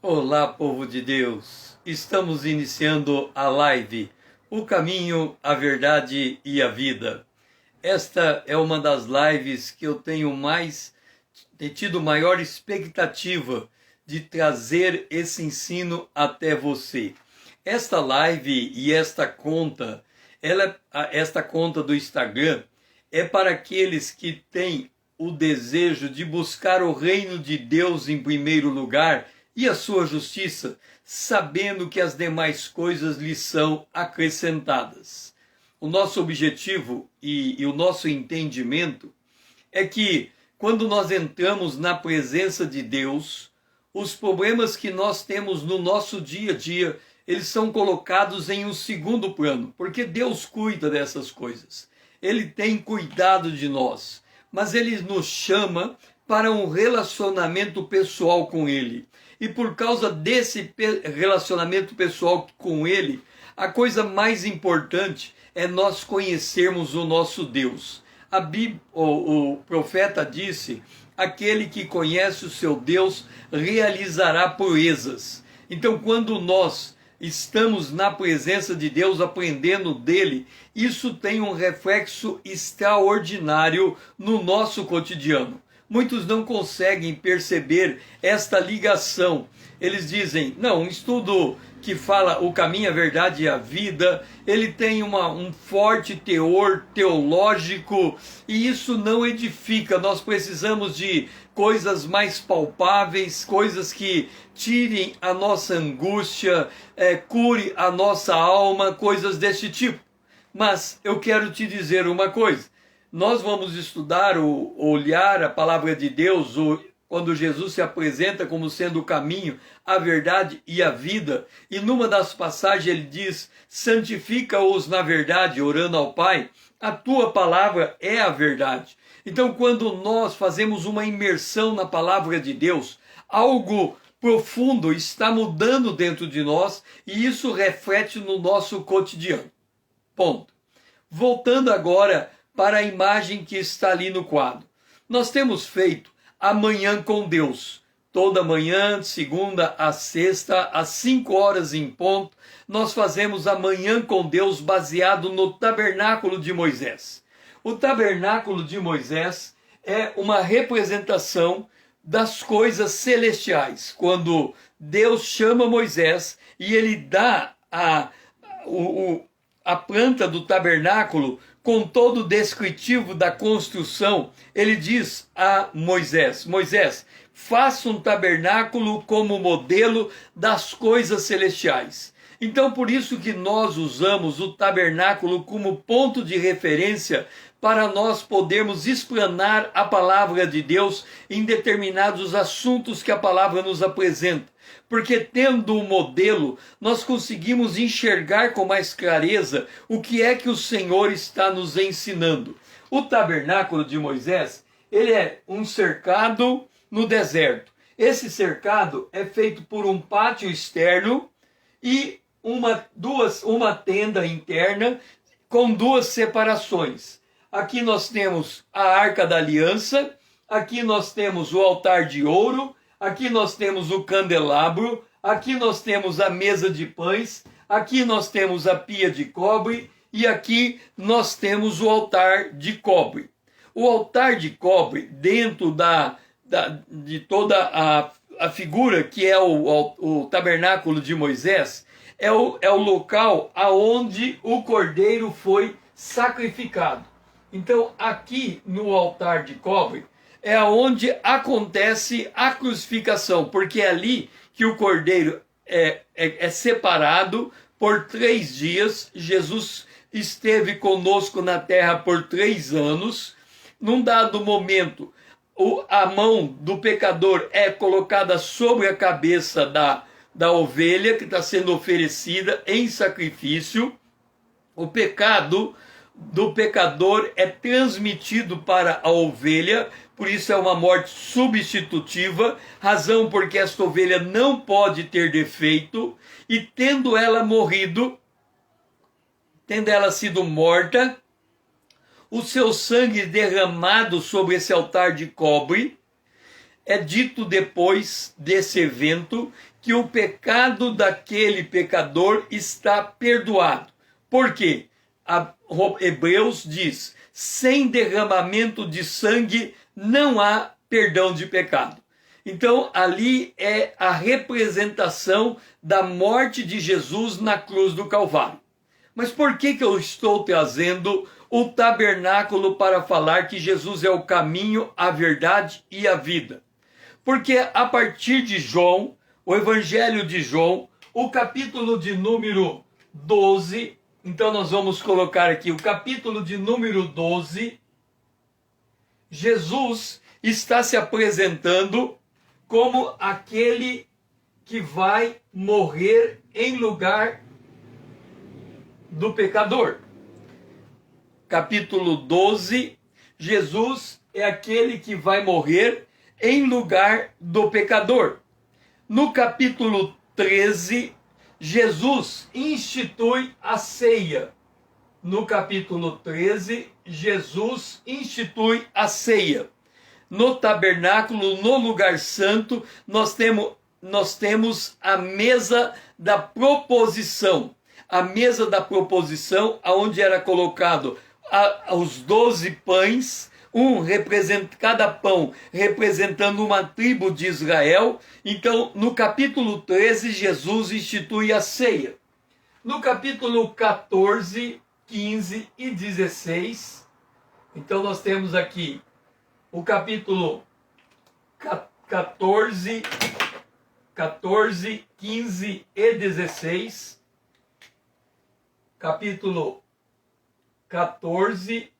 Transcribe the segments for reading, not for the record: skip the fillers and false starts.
Olá, povo de Deus! Estamos iniciando a live O Caminho, a Verdade e a Vida. Esta é uma das lives que eu tenho tido maior expectativa de trazer esse ensino até você. Esta live e esta conta do Instagram é para aqueles que têm o desejo de buscar o reino de Deus em primeiro lugar e a sua justiça, sabendo que as demais coisas lhe são acrescentadas. O nosso objetivo e o nosso entendimento é que, quando nós entramos na presença de Deus, os problemas que nós temos no nosso dia a dia, eles são colocados em um segundo plano, porque Deus cuida dessas coisas. Ele tem cuidado de nós, mas Ele nos chama para um relacionamento pessoal com Ele. E por causa desse relacionamento pessoal com Ele, a coisa mais importante é nós conhecermos o nosso Deus. O profeta disse: aquele que conhece o seu Deus realizará proezas. Então, quando nós estamos na presença de Deus, aprendendo dele, isso tem um reflexo extraordinário no nosso cotidiano. Muitos não conseguem perceber esta ligação. Eles dizem, não, um estudo que fala o caminho, a verdade e a vida, ele tem um forte teor teológico e isso não edifica. Nós precisamos de coisas mais palpáveis, coisas que tirem a nossa angústia, cure a nossa alma, coisas desse tipo. Mas eu quero te dizer uma coisa. Nós vamos estudar, olhar a palavra de Deus, quando Jesus se apresenta como sendo o caminho, a verdade e a vida. E numa das passagens ele diz, santifica-os na verdade, orando ao Pai, a tua palavra é a verdade. Então, quando nós fazemos uma imersão na palavra de Deus, algo profundo está mudando dentro de nós e isso reflete no nosso cotidiano. Ponto. Voltando agora para a imagem que está ali no quadro. Nós temos feito a Manhã com Deus. Toda manhã, de segunda a sexta, às 5 horas em ponto, nós fazemos a Manhã com Deus baseado no tabernáculo de Moisés. O tabernáculo de Moisés é uma representação das coisas celestiais. Quando Deus chama Moisés e ele dá a planta do tabernáculo com todo o descritivo da construção, ele diz a Moisés, Moisés, faça um tabernáculo como modelo das coisas celestiais. Então, por isso que nós usamos o tabernáculo como ponto de referência para nós podermos explanar a palavra de Deus em determinados assuntos que a palavra nos apresenta. Porque tendo o modelo, nós conseguimos enxergar com mais clareza o que é que o Senhor está nos ensinando. O tabernáculo de Moisés, ele é um cercado no deserto. Esse cercado é feito por um pátio externo e uma tenda interna com duas separações. Aqui nós temos a Arca da Aliança, aqui nós temos o altar de ouro, aqui nós temos o candelabro, aqui nós temos a mesa de pães, aqui nós temos a pia de cobre e aqui nós temos o altar de cobre. O altar de cobre, dentro de toda a figura que é o tabernáculo de Moisés, é o local aonde o cordeiro foi sacrificado. Então, aqui no altar de cobre, é onde acontece a crucificação, porque é ali que o cordeiro é separado por 3 dias. Jesus esteve conosco na terra por 3 anos. Num dado momento, a mão do pecador é colocada sobre a cabeça da ovelha que está sendo oferecida em sacrifício. O pecado do pecador é transmitido para a ovelha, por isso é uma morte substitutiva, razão porque esta ovelha não pode ter defeito, e tendo ela sido morta, o seu sangue derramado sobre esse altar de cobre, é dito depois desse evento que o pecado daquele pecador está perdoado. Por quê? Hebreus diz: sem derramamento de sangue não há perdão de pecado. Então, ali é a representação da morte de Jesus na cruz do Calvário. Mas por que eu estou trazendo o tabernáculo para falar que Jesus é o caminho, a verdade e a vida? Porque a partir de João, o Evangelho de João, o capítulo de número 12, então nós vamos colocar aqui o capítulo de número 12, Jesus está se apresentando como aquele que vai morrer em lugar do pecador. Capítulo 12, Jesus é aquele que vai morrer em lugar do pecador. No capítulo 13, Jesus institui a ceia. No capítulo 13, Jesus institui a ceia. No tabernáculo, no lugar santo, nós temos a mesa da proposição. A mesa da proposição, onde era colocado os 12 pães, cada pão representando uma tribo de Israel. Então, no capítulo 13, Jesus institui a ceia. No capítulo 14, 15 e 16, então nós temos aqui o capítulo 14, 15 e 16, capítulo 14,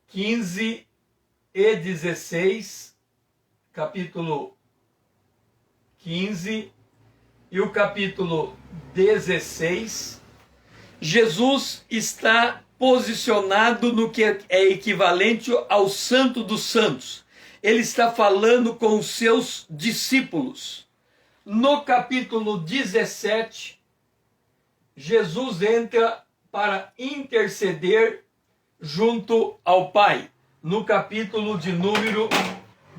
15 e 16, capítulo 15 e o capítulo 16, Jesus está posicionado no que é equivalente ao Santo dos Santos. Ele está falando com os seus discípulos. No capítulo 17, Jesus entra para interceder junto ao Pai. No capítulo de número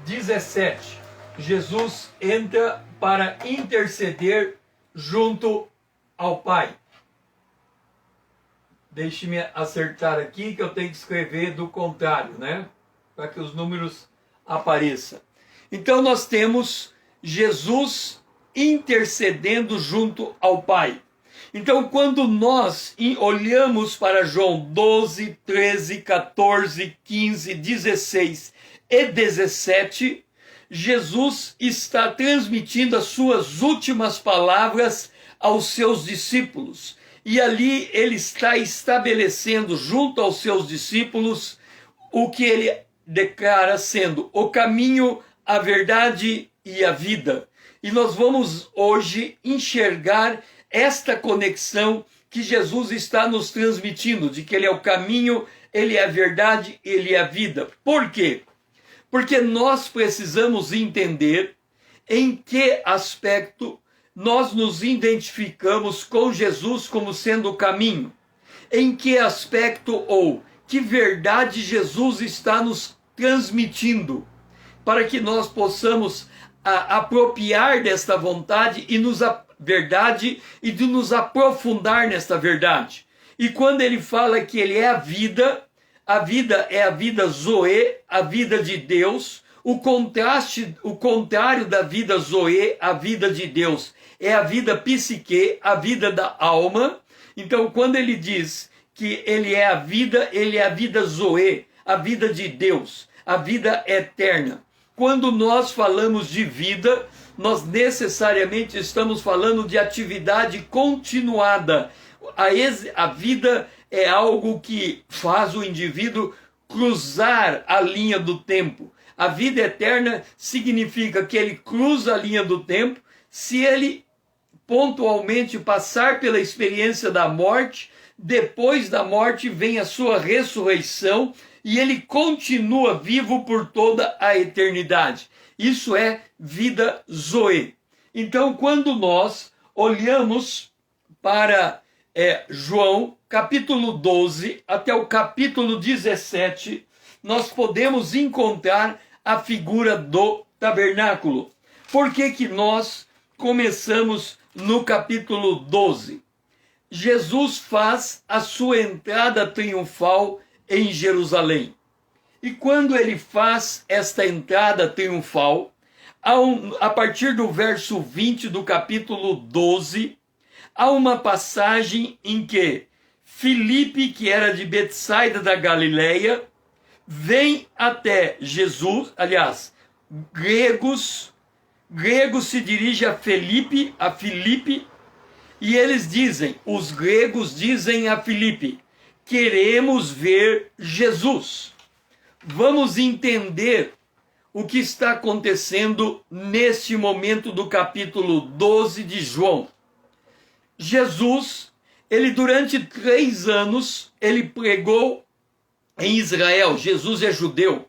17, Jesus entra para interceder junto ao Pai. Deixe-me acertar aqui que eu tenho que escrever do contrário, né? Para que os números apareçam. Então nós temos Jesus intercedendo junto ao Pai. Então, quando nós olhamos para João 12, 13, 14, 15, 16 e 17, Jesus está transmitindo as suas últimas palavras aos seus discípulos. E ali ele está estabelecendo junto aos seus discípulos o que ele declara sendo o caminho, a verdade e a vida. E nós vamos hoje enxergar esta conexão que Jesus está nos transmitindo, de que ele é o caminho, ele é a verdade, ele é a vida. Por quê? Porque nós precisamos entender em que aspecto nós nos identificamos com Jesus como sendo o caminho. Em que aspecto ou que verdade Jesus está nos transmitindo, para que nós possamos apropriar desta vontade e verdade e de nos aprofundar nesta verdade. E quando ele fala que ele é a vida é a vida Zoe, a vida de Deus. O contrário da vida Zoe, a vida de Deus, é a vida psique, a vida da alma. Então, quando ele diz que ele é a vida Zoe, a vida de Deus, a vida eterna. Quando nós falamos de vida, nós necessariamente estamos falando de atividade continuada. A vida é algo que faz o indivíduo cruzar a linha do tempo. A vida eterna significa que ele cruza a linha do tempo se ele pontualmente passar pela experiência da morte. Depois da morte vem a sua ressurreição e ele continua vivo por toda a eternidade. Isso é vida Zoe. Então, quando nós olhamos para João, capítulo 12 até o capítulo 17, nós podemos encontrar a figura do tabernáculo. Por que que nós começamos no capítulo 12? Jesus faz a sua entrada triunfal em Jerusalém. E quando ele faz esta entrada triunfal, a partir do verso 20 do capítulo 12, há uma passagem em que Filipe, que era de Betsaida da Galileia, vem até Jesus, aliás, gregos se dirigem a Filipe, e eles dizem, os gregos dizem a Filipe, queremos ver Jesus. Vamos entender o que está acontecendo neste momento do capítulo 12 de João. Jesus, ele durante 3 anos, ele pregou em Israel. Jesus é judeu.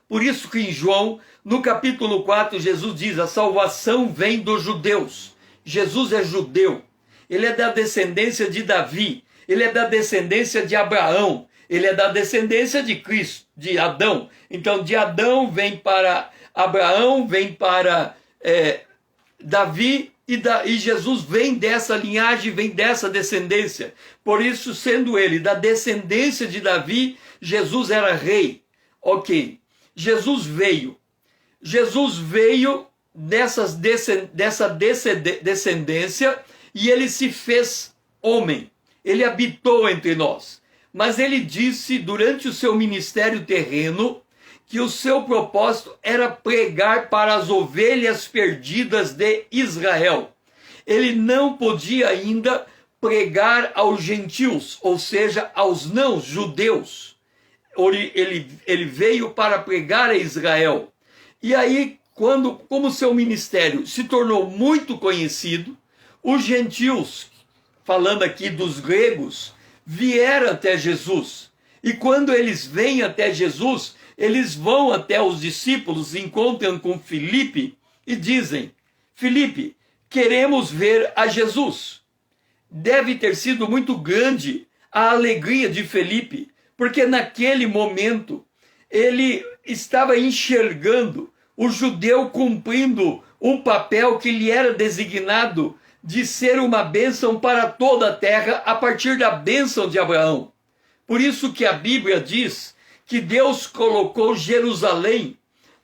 Por isso que em João, no capítulo 4, Jesus diz, a salvação vem dos judeus. Jesus é judeu. Ele é da descendência de Davi. Ele é da descendência de Abraão. Ele é da descendência de Cristo, de Adão. Então, de Adão vem para Abraão, vem para Davi, e Jesus vem dessa linhagem, vem dessa descendência. Por isso, sendo ele da descendência de Davi, Jesus era rei. Ok, Jesus veio dessa descendência e ele se fez homem. Ele habitou entre nós. Mas ele disse durante o seu ministério terreno que o seu propósito era pregar para as ovelhas perdidas de Israel. Ele não podia ainda pregar aos gentios, ou seja, aos não-judeus. Ele veio para pregar a Israel. E aí, como seu ministério se tornou muito conhecido, os gentios, falando aqui dos gregos, vieram até Jesus. E quando eles vêm até Jesus, eles vão até os discípulos, encontram com Filipe e dizem, Filipe, queremos ver a Jesus. Deve ter sido muito grande a alegria de Filipe, porque naquele momento ele estava enxergando o judeu cumprindo um papel que lhe era designado de ser uma bênção para toda a terra a partir da bênção de Abraão. Por isso que a Bíblia diz que Deus colocou Jerusalém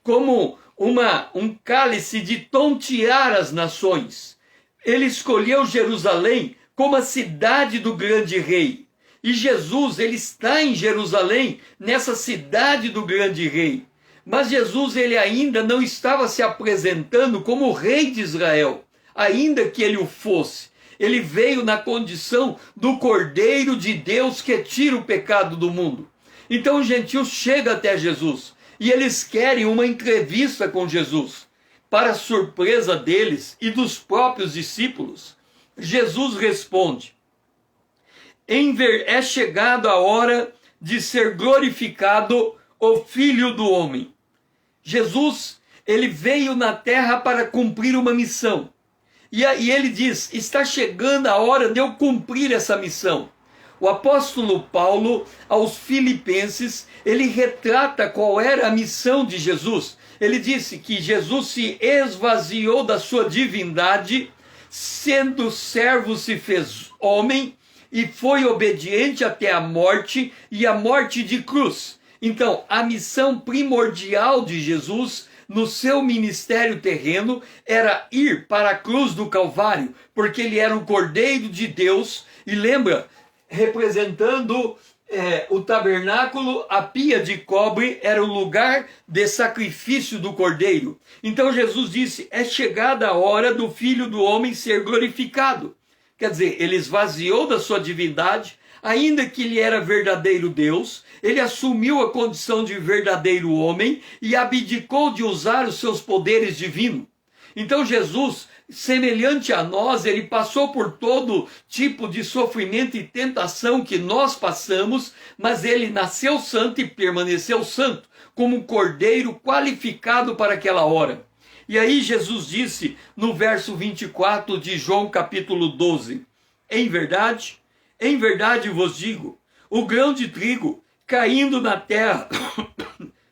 como um cálice de tontear as nações. Ele escolheu Jerusalém como a cidade do grande rei. E Jesus, ele está em Jerusalém, nessa cidade do grande rei. Mas Jesus, ele ainda não estava se apresentando como o rei de Israel. Ainda que ele o fosse, ele veio na condição do Cordeiro de Deus que tira o pecado do mundo. Então os gentios chegam até Jesus e eles querem uma entrevista com Jesus. Para surpresa deles e dos próprios discípulos, Jesus responde, é chegada a hora de ser glorificado o Filho do Homem. Jesus, ele veio na terra para cumprir uma missão. E ele diz, está chegando a hora de eu cumprir essa missão. O apóstolo Paulo, aos Filipenses, ele retrata qual era a missão de Jesus. Ele disse que Jesus se esvaziou da sua divindade, sendo servo se fez homem, e foi obediente até a morte, e a morte de cruz. Então, a missão primordial de Jesus no seu ministério terreno era ir para a cruz do Calvário, porque ele era o Cordeiro de Deus, e lembra, representando o tabernáculo, a pia de cobre era o lugar de sacrifício do Cordeiro. Então Jesus disse, é chegada a hora do Filho do Homem ser glorificado. Quer dizer, ele esvaziou da sua divindade, ainda que ele era verdadeiro Deus, ele assumiu a condição de verdadeiro homem e abdicou de usar os seus poderes divinos. Então Jesus, semelhante a nós, ele passou por todo tipo de sofrimento e tentação que nós passamos, mas ele nasceu santo e permaneceu santo, como um cordeiro qualificado para aquela hora. E aí Jesus disse no verso 24 de João capítulo 12, em verdade vos digo, o grão de trigo caindo na terra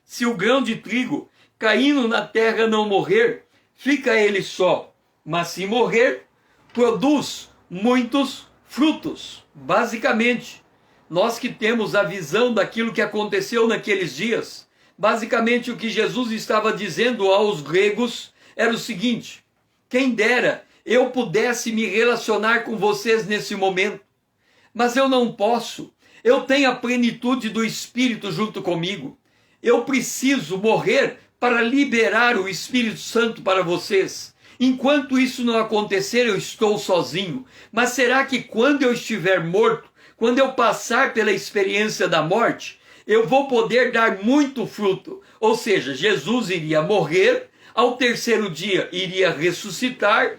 Se o grão de trigo caindo na terra não morrer, fica ele só, mas se morrer, produz muitos frutos. Basicamente, nós que temos a visão daquilo que aconteceu naqueles dias, basicamente o que Jesus estava dizendo aos gregos era o seguinte: quem dera eu pudesse me relacionar com vocês nesse momento, mas eu não posso. Eu tenho a plenitude do Espírito junto comigo. Eu preciso morrer para liberar o Espírito Santo para vocês. Enquanto isso não acontecer, eu estou sozinho. Mas será que quando eu estiver morto, quando eu passar pela experiência da morte, eu vou poder dar muito fruto? Ou seja, Jesus iria morrer, ao terceiro dia iria ressuscitar,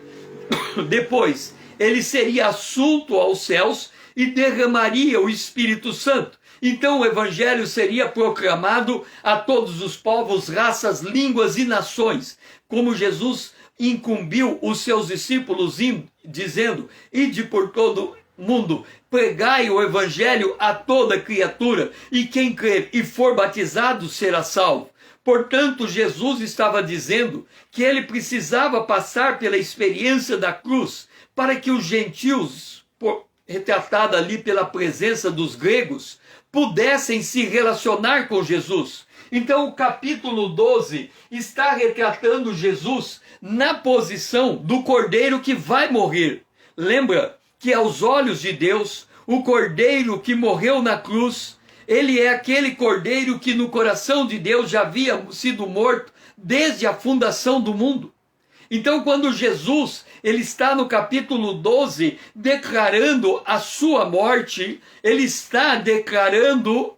depois ele seria assunto aos céus e derramaria o Espírito Santo. Então o evangelho seria proclamado a todos os povos, raças, línguas e nações, como Jesus incumbiu os seus discípulos dizendo: ide por todo mundo, pregai o evangelho a toda criatura, e quem crer e for batizado será salvo. Portanto, Jesus estava dizendo que ele precisava passar pela experiência da cruz para que os gentios, retratada ali pela presença dos gregos, pudessem se relacionar com Jesus. Então o capítulo 12 está retratando Jesus na posição do cordeiro que vai morrer. Lembra que aos olhos de Deus, o cordeiro que morreu na cruz, ele é aquele cordeiro que no coração de Deus já havia sido morto desde a fundação do mundo. Então, quando Jesus ele está no capítulo 12 declarando a sua morte, ele está declarando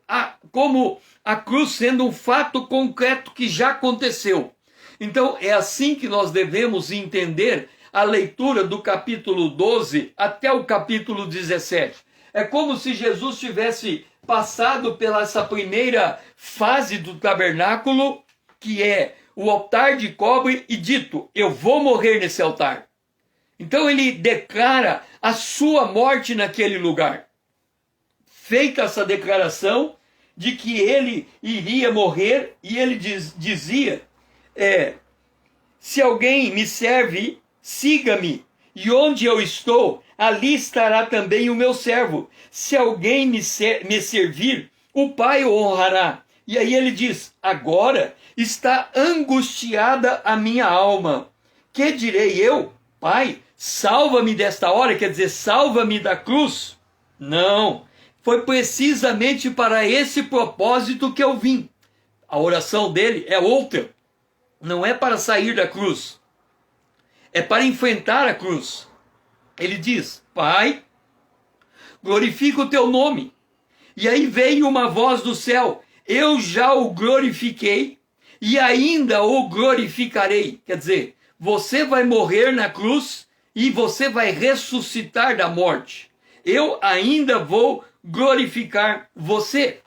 como a cruz sendo um fato concreto que já aconteceu. Então, é assim que nós devemos entender a leitura do capítulo 12 até o capítulo 17. É como se Jesus tivesse passado pela essa primeira fase do tabernáculo, que é o altar de cobre, e dito: eu vou morrer nesse altar. Então ele declara a sua morte naquele lugar. Feita essa declaração de que ele iria morrer, e ele dizia: se alguém me serve, siga-me, e onde eu estou, ali estará também o meu servo. Se alguém me servir, o Pai o honrará. E aí ele diz: agora está angustiada a minha alma. Que direi eu? Pai, salva-me desta hora, quer dizer, salva-me da cruz? Não, foi precisamente para esse propósito que eu vim. A oração dele é outra. Não é para sair da cruz, é para enfrentar a cruz. Ele diz: Pai, glorifica o teu nome. E aí veio uma voz do céu: eu já o glorifiquei e ainda o glorificarei. Quer dizer, você vai morrer na cruz e você vai ressuscitar da morte. Eu ainda vou glorificar você.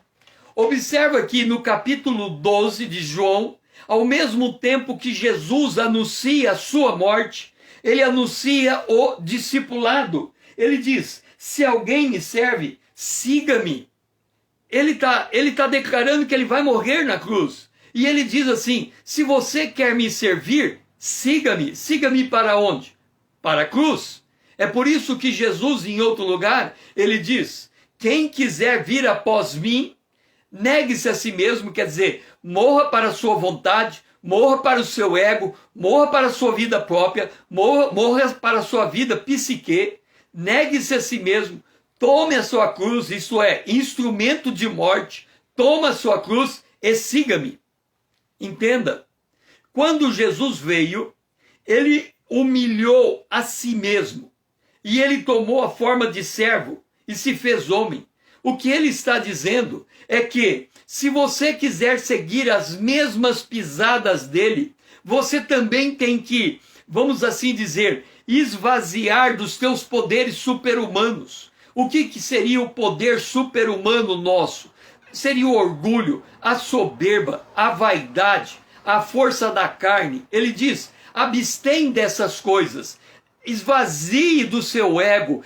Observa que no capítulo 12 de João, ao mesmo tempo que Jesus anuncia a sua morte, ele anuncia o discipulado. Ele diz: se alguém me serve, siga-me. Ele tá declarando que ele vai morrer na cruz. E ele diz assim: se você quer me servir, siga-me. Siga-me para onde? Para a cruz. É por isso que Jesus, em outro lugar, ele diz: quem quiser vir após mim, negue-se a si mesmo, quer dizer, morra para a sua vontade, morra para o seu ego, morra para a sua vida própria, morra para a sua vida psique, negue-se a si mesmo, tome a sua cruz, isto é, instrumento de morte, toma a sua cruz e siga-me. Entenda, quando Jesus veio, ele humilhou a si mesmo, e ele tomou a forma de servo e se fez homem. O que ele está dizendo é que, se você quiser seguir as mesmas pisadas dele, você também tem que, vamos assim dizer, esvaziar dos teus poderes super-humanos. O que seria o poder super-humano nosso? Seria o orgulho, a soberba, a vaidade, a força da carne. Ele diz: abstém dessas coisas. Esvazie do seu ego,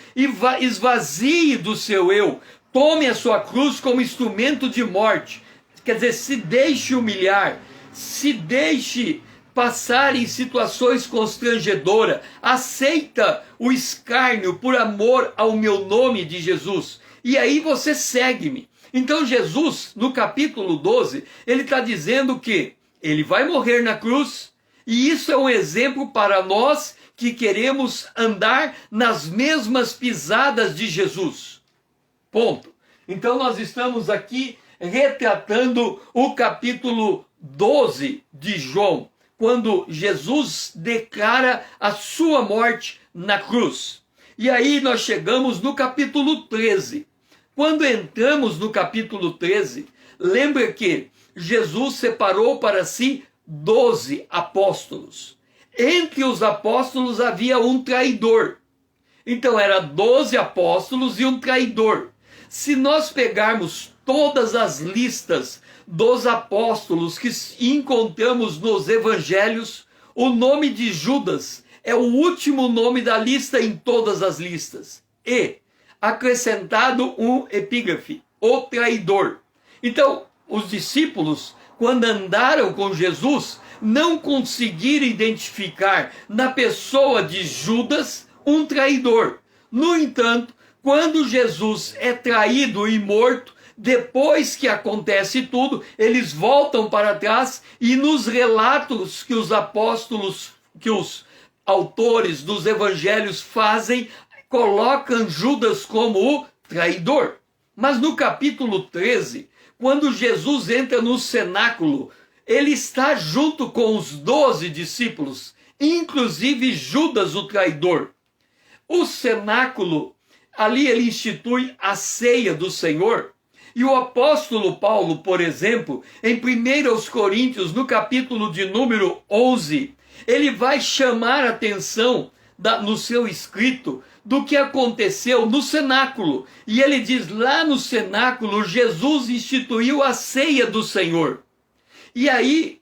esvazie do seu eu. Tome a sua cruz como instrumento de morte. Quer dizer, se deixe humilhar, se deixe passar em situações constrangedoras, aceita o escárnio por amor ao meu nome de Jesus, e aí você segue-me. Então Jesus, no capítulo 12, ele está dizendo que ele vai morrer na cruz, e isso é um exemplo para nós que queremos andar nas mesmas pisadas de Jesus. Ponto. Então nós estamos aqui retratando o capítulo 12 de João, quando Jesus declara a sua morte na cruz. E aí nós chegamos no capítulo 13. Quando entramos no capítulo 13, lembra que Jesus separou para si 12 apóstolos. Entre os apóstolos havia um traidor. Então eram 12 apóstolos e um traidor. Se nós pegarmos todas as listas dos apóstolos que encontramos nos evangelhos, o nome de Judas é o último nome da lista em todas as listas. E acrescentado um epígrafe, o traidor. Então, os discípulos, quando andaram com Jesus, não conseguiram identificar na pessoa de Judas um traidor. No entanto, quando Jesus é traído e morto, depois que acontece tudo, eles voltam para trás e nos relatos que os apóstolos, que os autores dos evangelhos fazem, colocam Judas como o traidor. Mas no capítulo 13, quando Jesus entra no cenáculo, ele está junto com os 12 discípulos, inclusive Judas o traidor. O cenáculo, ali ele institui a ceia do Senhor. E o apóstolo Paulo, por exemplo, em 1 Coríntios, no capítulo de número 11, ele vai chamar a atenção no seu escrito do que aconteceu no cenáculo. E ele diz, lá no cenáculo, Jesus instituiu a ceia do Senhor. E aí,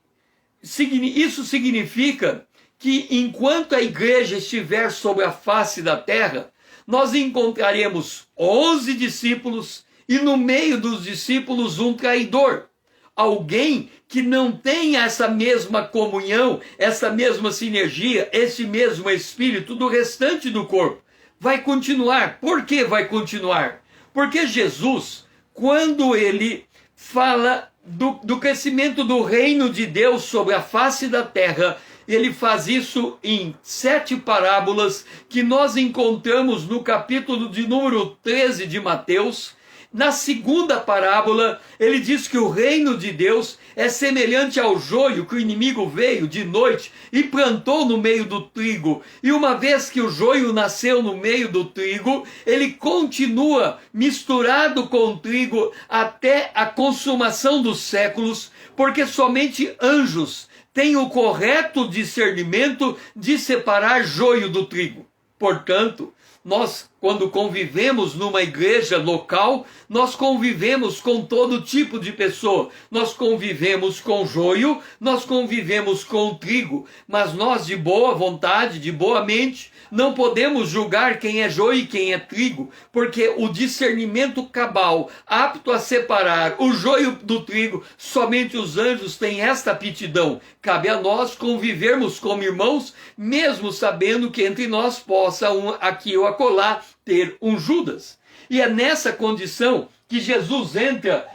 isso significa que enquanto a igreja estiver sobre a face da terra, nós encontraremos 11 discípulos e no meio dos discípulos um traidor. Alguém que não tem essa mesma comunhão, essa mesma sinergia, esse mesmo espírito do restante do corpo. Vai continuar. Por que vai continuar? Porque Jesus, quando ele fala do crescimento do reino de Deus sobre a face da terra, ele faz isso em 7 parábolas que nós encontramos no capítulo de número 13 de Mateus. Na segunda parábola, ele diz que o reino de Deus é semelhante ao joio que o inimigo veio de noite e plantou no meio do trigo. E uma vez que o joio nasceu no meio do trigo, ele continua misturado com o trigo até a consumação dos séculos, porque somente anjos têm o correto discernimento de separar joio do trigo. Portanto, nós, quando convivemos numa igreja local, nós convivemos com todo tipo de pessoa. Nós convivemos com joio, nós convivemos com trigo. Mas nós, de boa vontade, de boa mente, não podemos julgar quem é joio e quem é trigo, porque o discernimento cabal, apto a separar o joio do trigo, somente os anjos têm esta aptidão. Cabe a nós convivermos como irmãos, mesmo sabendo que entre nós possa aqui ou acolá ter um Judas. E é nessa condição que Jesus entra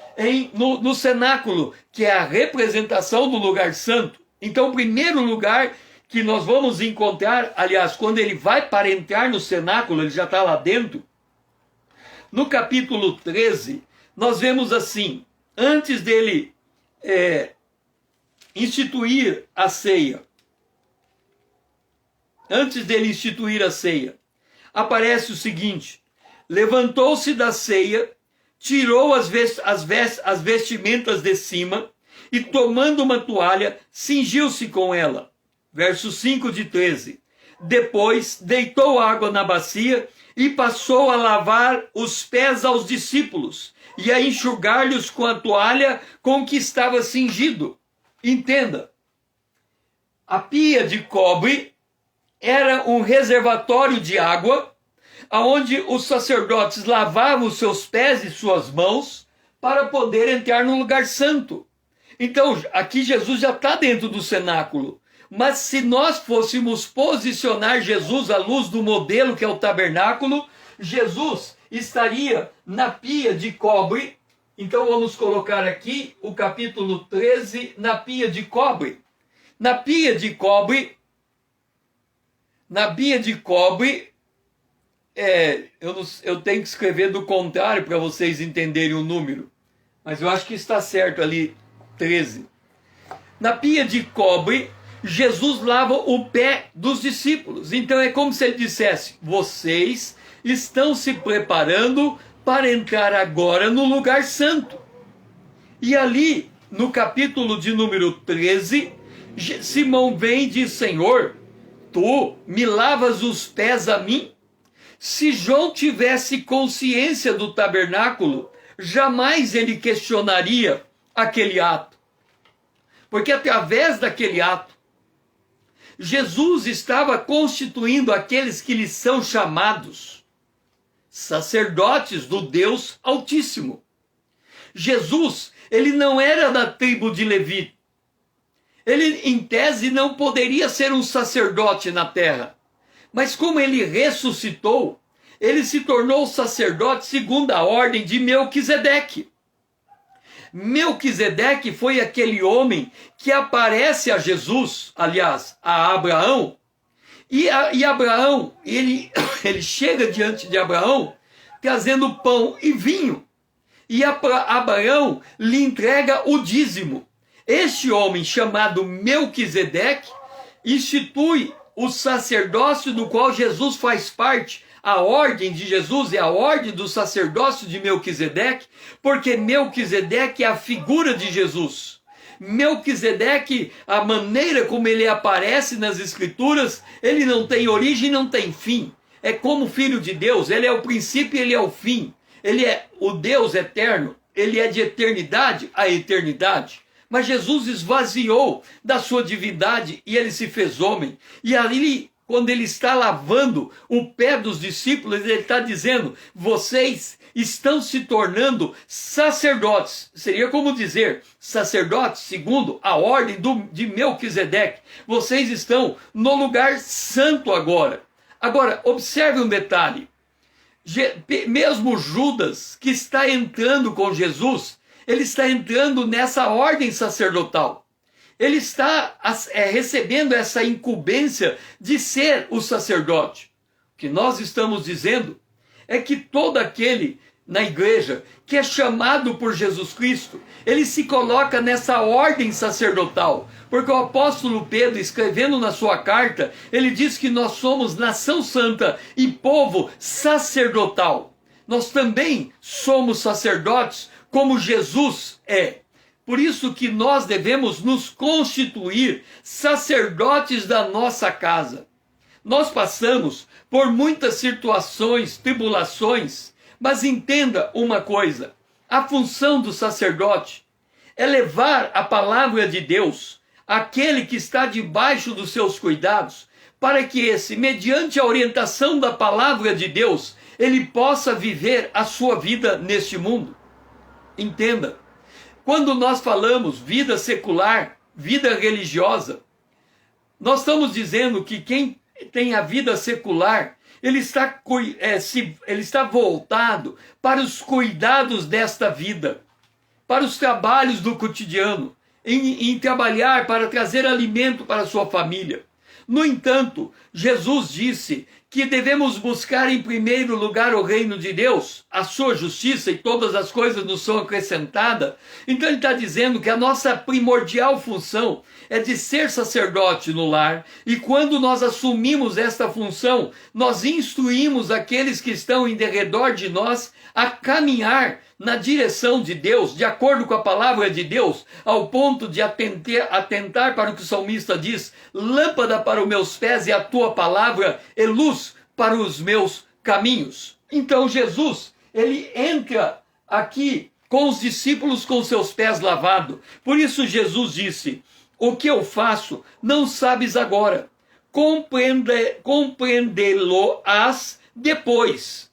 no cenáculo, que é a representação do lugar santo. Então, o primeiro lugar que nós vamos encontrar, aliás, quando ele vai para entrar no cenáculo, ele já está lá dentro. No capítulo 13, nós vemos assim, antes dele instituir a ceia, aparece o seguinte: levantou-se da ceia, tirou as vestimentas de cima e, tomando uma toalha, cingiu-se com ela. Verso 5 de 13. Depois deitou água na bacia e passou a lavar os pés aos discípulos e a enxugar-lhes com a toalha com que estava cingido. Entenda, a pia de cobre era um reservatório de água, onde os sacerdotes lavavam os seus pés e suas mãos para poder entrar no lugar santo. Então, aqui Jesus já está dentro do cenáculo. Mas se nós fôssemos posicionar Jesus à luz do modelo que é o tabernáculo, Jesus estaria na pia de cobre. Então vamos colocar aqui o capítulo 13 na pia de cobre. Na pia de cobre, eu tenho que escrever do contrário para vocês entenderem o número. Mas eu acho que está certo ali, 13. Na pia de cobre, Jesus lava o pé dos discípulos. Então é como se ele dissesse: vocês estão se preparando para entrar agora no lugar santo. E ali, no capítulo de número 13, Simão vem e diz: Senhor, tu me lavas os pés a mim? Se João tivesse consciência do tabernáculo, jamais ele questionaria aquele ato. Porque através daquele ato, Jesus estava constituindo aqueles que lhe são chamados sacerdotes do Deus Altíssimo. Jesus, ele não era da tribo de Levi. Ele, em tese, não poderia ser um sacerdote na terra. Mas como ele ressuscitou, ele se tornou sacerdote segundo a ordem de Melquisedeque. Melquisedeque foi aquele homem que aparece a Jesus, aliás, a Abraão. E Abraão, ele chega diante de Abraão trazendo pão e vinho. E Abraão lhe entrega o dízimo. Este homem, chamado Melquisedeque, institui o sacerdócio do qual Jesus faz parte. A ordem de Jesus é a ordem do sacerdócio de Melquisedeque, porque Melquisedeque é a figura de Jesus. Melquisedeque, a maneira como ele aparece nas Escrituras, ele não tem origem, não tem fim. É como filho de Deus, ele é o princípio e ele é o fim. Ele é o Deus eterno, ele é de eternidade a eternidade. Mas Jesus esvaziou da sua divindade e ele se fez homem. E ali, quando ele está lavando o pé dos discípulos, ele está dizendo: vocês estão se tornando sacerdotes. Seria como dizer, sacerdotes segundo a ordem de Melquisedeque. Vocês estão no lugar santo agora. Agora, observe um detalhe. Mesmo Judas, que está entrando com Jesus, ele está entrando nessa ordem sacerdotal. Ele está recebendo essa incumbência de ser o sacerdote. O que nós estamos dizendo é que todo aquele na igreja que é chamado por Jesus Cristo, ele se coloca nessa ordem sacerdotal. Porque o apóstolo Pedro, escrevendo na sua carta, ele diz que nós somos nação santa e povo sacerdotal. Nós também somos sacerdotes como Jesus é. Por isso que nós devemos nos constituir sacerdotes da nossa casa. Nós passamos por muitas situações, tribulações, mas entenda uma coisa: a função do sacerdote é levar a palavra de Deus àquele que está debaixo dos seus cuidados, para que esse, mediante a orientação da palavra de Deus, ele possa viver a sua vida neste mundo. Entenda, quando nós falamos vida secular, vida religiosa, nós estamos dizendo que quem tem a vida secular, ele está voltado para os cuidados desta vida, para os trabalhos do cotidiano, em trabalhar para trazer alimento para a sua família. No entanto, Jesus disse que devemos buscar em primeiro lugar o reino de Deus, a sua justiça, e todas as coisas nos são acrescentadas. Então ele está dizendo que a nossa primordial função é de ser sacerdote no lar, e quando nós assumimos esta função, nós instruímos aqueles que estão em derredor de nós a caminhar na direção de Deus, de acordo com a palavra de Deus, ao ponto de atentar para o que o salmista diz: lâmpada para os meus pés e a tua palavra é luz para os meus caminhos. Então Jesus, ele entra aqui com os discípulos com seus pés lavados. Por isso Jesus disse: o que eu faço não sabes agora, compreendê-lo-ás depois.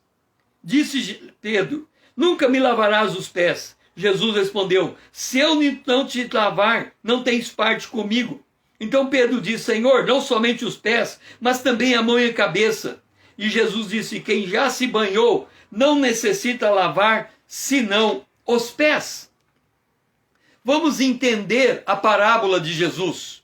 Disse Pedro: nunca me lavarás os pés. Jesus respondeu: se eu não te lavar, não tens parte comigo. Então Pedro disse: Senhor, não somente os pés, mas também a mão e a cabeça. E Jesus disse: quem já se banhou não necessita lavar, senão os pés. Vamos entender a parábola de Jesus.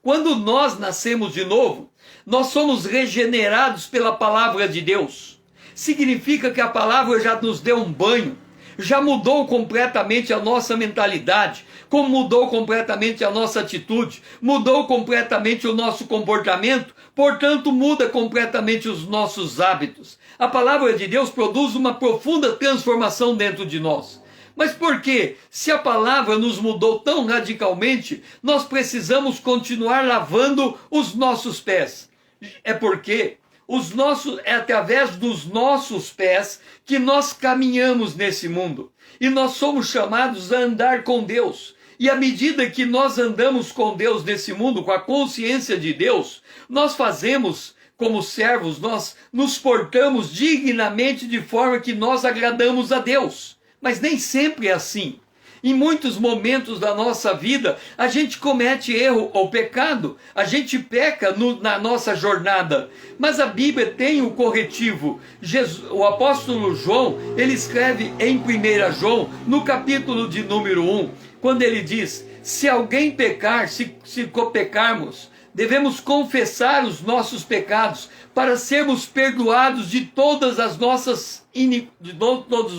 Quando nós nascemos de novo, nós somos regenerados pela palavra de Deus. Significa que a palavra já nos deu um banho, já mudou completamente a nossa mentalidade, como mudou completamente a nossa atitude, mudou completamente o nosso comportamento, portanto muda completamente os nossos hábitos. A palavra de Deus produz uma profunda transformação dentro de nós. Mas por quê? Se a palavra nos mudou tão radicalmente, nós precisamos continuar lavando os nossos pés. É porque é através dos nossos pés que nós caminhamos nesse mundo. E nós somos chamados a andar com Deus. E à medida que nós andamos com Deus nesse mundo, com a consciência de Deus, nós fazemos como servos, nós nos portamos dignamente de forma que nós agradamos a Deus. Mas nem sempre é assim. Em muitos momentos da nossa vida, a gente comete erro ou pecado, a gente peca na nossa jornada. Mas a Bíblia tem o corretivo. O apóstolo João, ele escreve em 1 João, no capítulo de número 1, quando ele diz: se alguém pecar, se pecarmos, devemos confessar os nossos pecados para sermos perdoados de todos os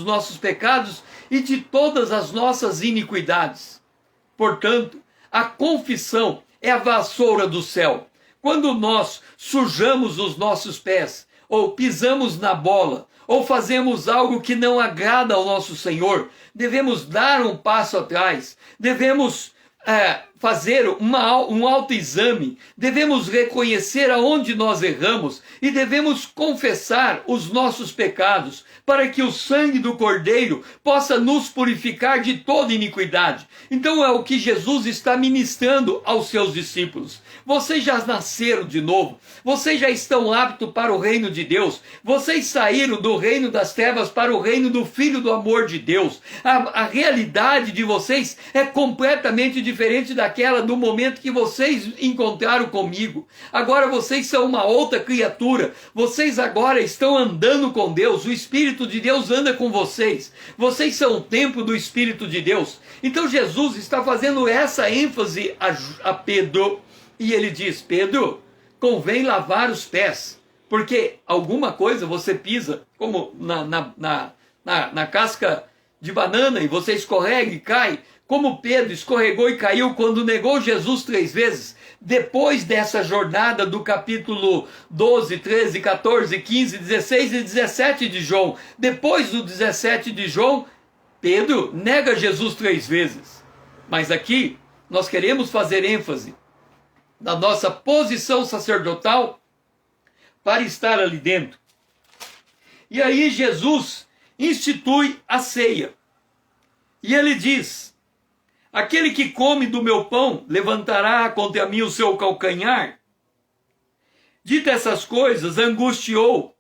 nossos pecados e de todas as nossas iniquidades. Portanto, a confissão é a vassoura do céu. Quando nós sujamos os nossos pés, ou pisamos na bola, ou fazemos algo que não agrada ao nosso Senhor, devemos dar um passo atrás, devemos fazer um autoexame, devemos reconhecer aonde nós erramos e devemos confessar os nossos pecados para que o sangue do Cordeiro possa nos purificar de toda iniquidade. Então é o que Jesus está ministrando aos seus discípulos. Vocês já nasceram de novo, vocês já estão aptos para o reino de Deus, vocês saíram do reino das trevas para o reino do Filho do amor de Deus. A realidade de vocês é completamente diferente daquela do momento que vocês encontraram comigo. Agora vocês são uma outra criatura, vocês agora estão andando com Deus, o Espírito de Deus anda com vocês, vocês são o templo do Espírito de Deus. Então Jesus está fazendo essa ênfase a Pedro, e ele diz: Pedro, convém lavar os pés, porque alguma coisa você pisa, como na casca de banana, e você escorrega e cai, como Pedro escorregou e caiu quando negou Jesus 3 vezes. Depois dessa jornada do capítulo 12, 13, 14, 15, 16 e 17 de João, depois do 17 de João, Pedro nega Jesus 3 vezes. Mas aqui nós queremos fazer ênfase da nossa posição sacerdotal para estar ali dentro. E aí Jesus institui a ceia. E ele diz: aquele que come do meu pão levantará contra mim o seu calcanhar. Dita essas coisas, angustiou.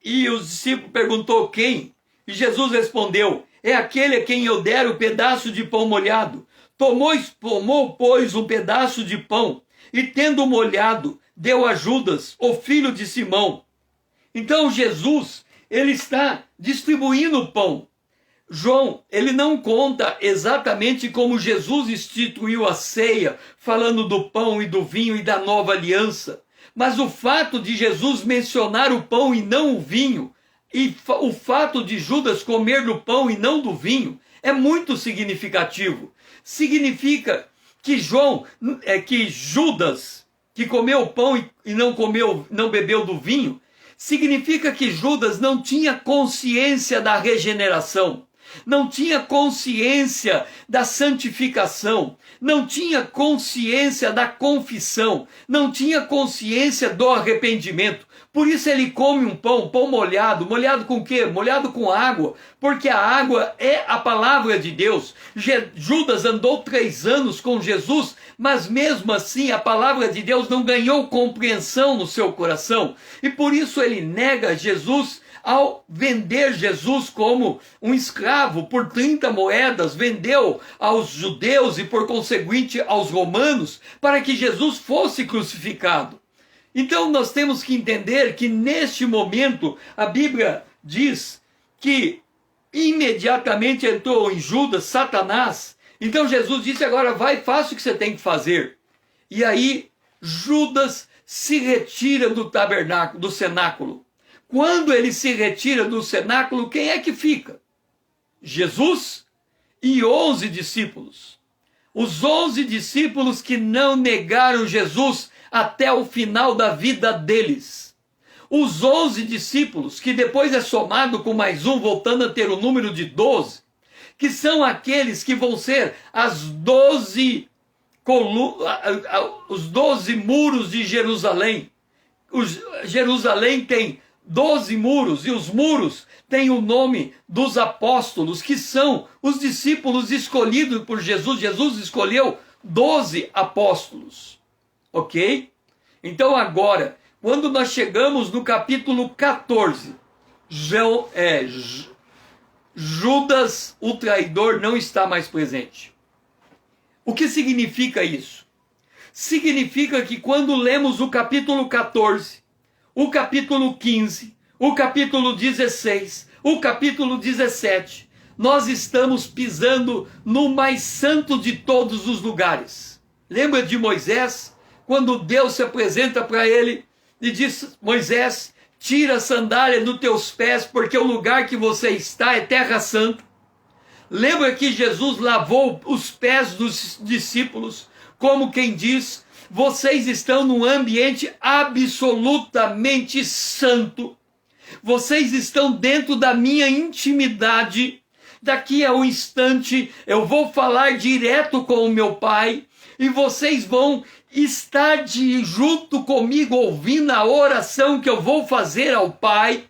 E os discípulos perguntou: quem? E Jesus respondeu: é aquele a quem eu der o pedaço de pão molhado. Tomou, pois, um pedaço de pão, e tendo molhado, deu a Judas, o filho de Simão. Então Jesus, ele está distribuindo o pão. João, ele não conta exatamente como Jesus instituiu a ceia, falando do pão e do vinho e da nova aliança. Mas o fato de Jesus mencionar o pão e não o vinho, e o fato de Judas comer do pão e não do vinho, é muito significativo. Significa que Judas, que comeu o pão e não bebeu do vinho, significa que Judas não tinha consciência da regeneração, não tinha consciência da santificação, não tinha consciência da confissão, não tinha consciência do arrependimento. Por isso ele come um pão molhado. Molhado com o quê? Molhado com água, porque a água é a palavra de Deus. Judas andou 3 anos com Jesus, mas mesmo assim a palavra de Deus não ganhou compreensão no seu coração. E por isso ele nega Jesus ao vender Jesus como um escravo por 30 moedas, vendeu aos judeus e por conseguinte aos romanos para que Jesus fosse crucificado. Então nós temos que entender que neste momento a Bíblia diz que imediatamente entrou em Judas Satanás. Então Jesus disse: agora vai, faça o que você tem que fazer. E aí Judas se retira do tabernáculo, do cenáculo. Quando ele se retira do cenáculo, quem é que fica? Jesus e 11 discípulos. Os 11 discípulos que não negaram Jesus até o final da vida deles. Os 11 discípulos, que depois é somado com mais um, voltando a ter o número de 12, que são aqueles que vão ser as 12 os 12 muros de Jerusalém. Jerusalém tem 12 muros, e os muros têm o nome dos apóstolos, que são os discípulos escolhidos por Jesus. Jesus escolheu 12 apóstolos. Ok? Então agora, quando nós chegamos no capítulo 14, Judas, o traidor, não está mais presente. O que significa isso? Significa que quando lemos o capítulo 14, o capítulo 15, o capítulo 16, o capítulo 17, nós estamos pisando no mais santo de todos os lugares. Lembra de Moisés? Quando Deus se apresenta para ele e diz: Moisés, tira a sandália dos teus pés, porque o lugar que você está é terra santa. Lembra que Jesus lavou os pés dos discípulos, como quem diz: vocês estão num ambiente absolutamente santo. Vocês estão dentro da minha intimidade. Daqui a um instante eu vou falar direto com o meu Pai e vocês vão estar junto comigo ouvindo a oração que eu vou fazer ao Pai.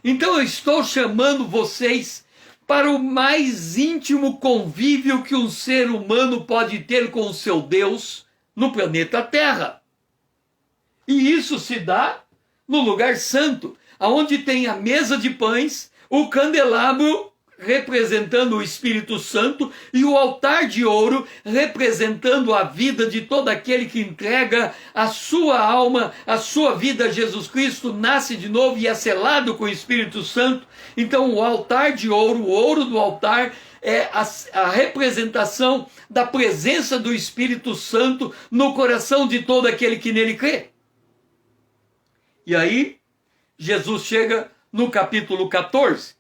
Então eu estou chamando vocês para o mais íntimo convívio que um ser humano pode ter com o seu Deus no planeta Terra. E isso se dá no lugar santo, aonde tem a mesa de pães, o candelabro representando o Espírito Santo e o altar de ouro representando a vida de todo aquele que entrega a sua alma, a sua vida a Jesus Cristo, nasce de novo e é selado com o Espírito Santo. Então o altar de ouro, o ouro do altar, é a representação da presença do Espírito Santo no coração de todo aquele que nele crê. E aí Jesus chega no capítulo 14.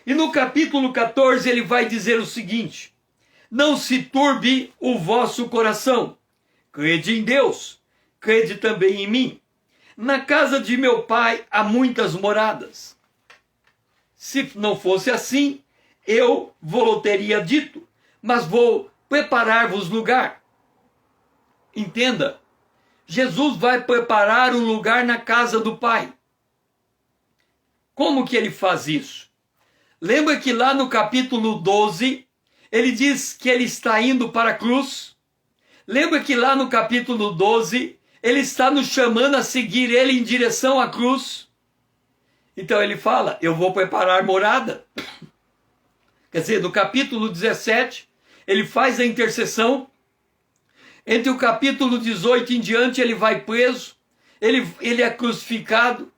E no capítulo 14 ele vai dizer o seguinte: não se turbe o vosso coração. Crede em Deus, crede também em mim. Na casa de meu pai há muitas moradas. Se não fosse assim, eu vou teria dito, mas vou preparar-vos lugar. Entenda, Jesus vai preparar um lugar na casa do Pai. Como que ele faz isso? Lembra que lá no capítulo 12, ele diz que ele está indo para a cruz? Lembra que lá no capítulo 12, ele está nos chamando a seguir ele em direção à cruz? Então ele fala: eu vou preparar morada. Quer dizer, no capítulo 17, ele faz a intercessão. Entre o capítulo 18 em diante, ele vai preso, ele é crucificado,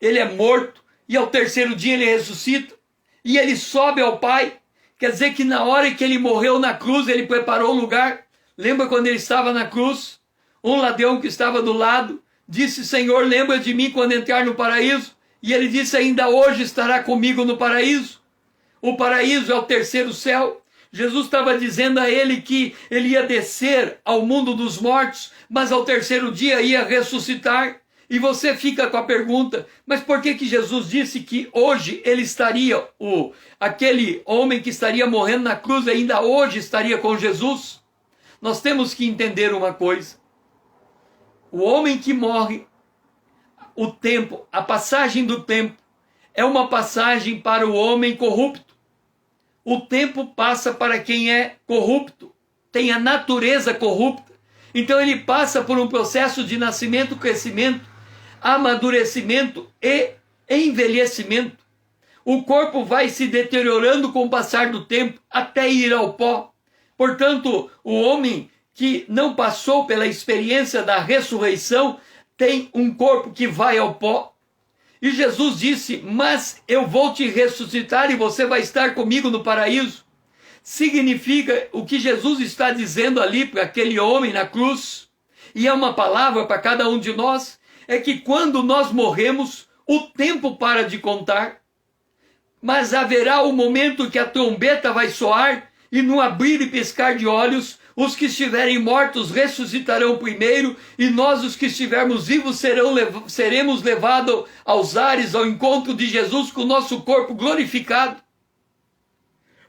ele é morto, e ao terceiro dia ele ressuscita. E ele sobe ao Pai. Quer dizer que na hora que ele morreu na cruz, ele preparou o lugar. Lembra quando ele estava na cruz? Um ladrão que estava do lado disse: Senhor, lembra de mim quando entrar no paraíso? E ele disse: ainda hoje estará comigo no paraíso. O paraíso é o terceiro céu. Jesus estava dizendo a ele que ele ia descer ao mundo dos mortos, mas ao terceiro dia ia ressuscitar. E você fica com a pergunta: mas por que Jesus disse que hoje ele estaria, aquele homem que estaria morrendo na cruz ainda hoje estaria com Jesus? Nós temos que entender uma coisa: o homem que morre, o tempo, a passagem do tempo, é uma passagem para o homem corrupto. O tempo passa para quem é corrupto, tem a natureza corrupta. Então ele passa por um processo de nascimento, crescimento, amadurecimento e envelhecimento. O corpo vai se deteriorando com o passar do tempo até ir ao pó. Portanto, o homem que não passou pela experiência da ressurreição tem um corpo que vai ao pó. E Jesus disse: mas eu vou te ressuscitar e você vai estar comigo no paraíso. Significa o que Jesus está dizendo ali para aquele homem na cruz, e é uma palavra para cada um de nós, é que quando nós morremos, o tempo para de contar, mas haverá o momento que a trombeta vai soar, e no abrir e piscar de olhos, os que estiverem mortos ressuscitarão primeiro, e nós, os que estivermos vivos, seremos levados aos ares, ao encontro de Jesus com o nosso corpo glorificado.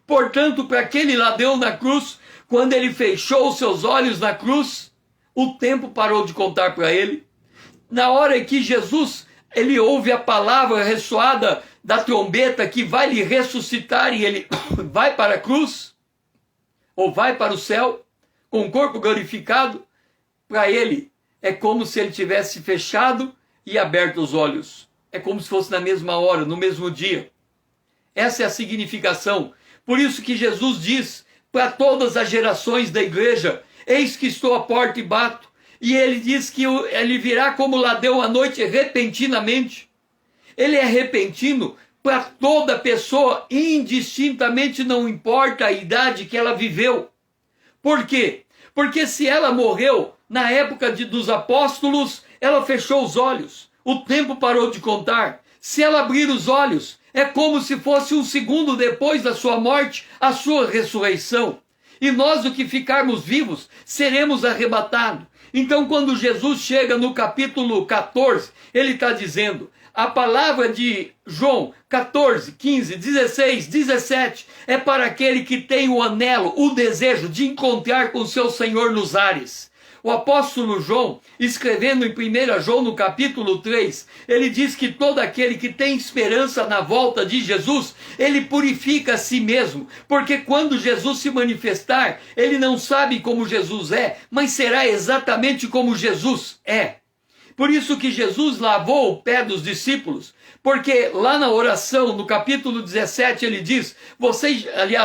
Portanto, para aquele ladrão na cruz, quando ele fechou os seus olhos na cruz, o tempo parou de contar para ele. Na hora que Jesus, ele ouve a palavra ressoada da trombeta que vai lhe ressuscitar e ele vai para a cruz, ou vai para o céu, com o corpo glorificado, para ele é como se ele tivesse fechado e aberto os olhos. É como se fosse na mesma hora, no mesmo dia. Essa é a significação. Por isso que Jesus diz para todas as gerações da igreja: eis que estou à porta e bato. E ele diz que ele virá como ladrão à noite repentinamente. Ele é repentino para toda pessoa, indistintamente, não importa a idade que ela viveu. Por quê? Porque se ela morreu na época dos apóstolos, ela fechou os olhos. O tempo parou de contar. Se ela abrir os olhos, é como se fosse um segundo depois da sua morte, a sua ressurreição. E nós, o que ficarmos vivos, seremos arrebatados. Então, quando Jesus chega no capítulo 14, ele está dizendo, a palavra de João 14, 15, 16, 17, é para aquele que tem o anelo, o desejo de encontrar com o seu Senhor nos ares. O apóstolo João, escrevendo em 1 João no capítulo 3, ele diz que todo aquele que tem esperança na volta de Jesus, ele purifica a si mesmo, porque quando Jesus se manifestar, ele não sabe como Jesus é, mas será exatamente como Jesus é. Por isso que Jesus lavou o pé dos discípulos, porque lá na oração, no capítulo 17, ele diz,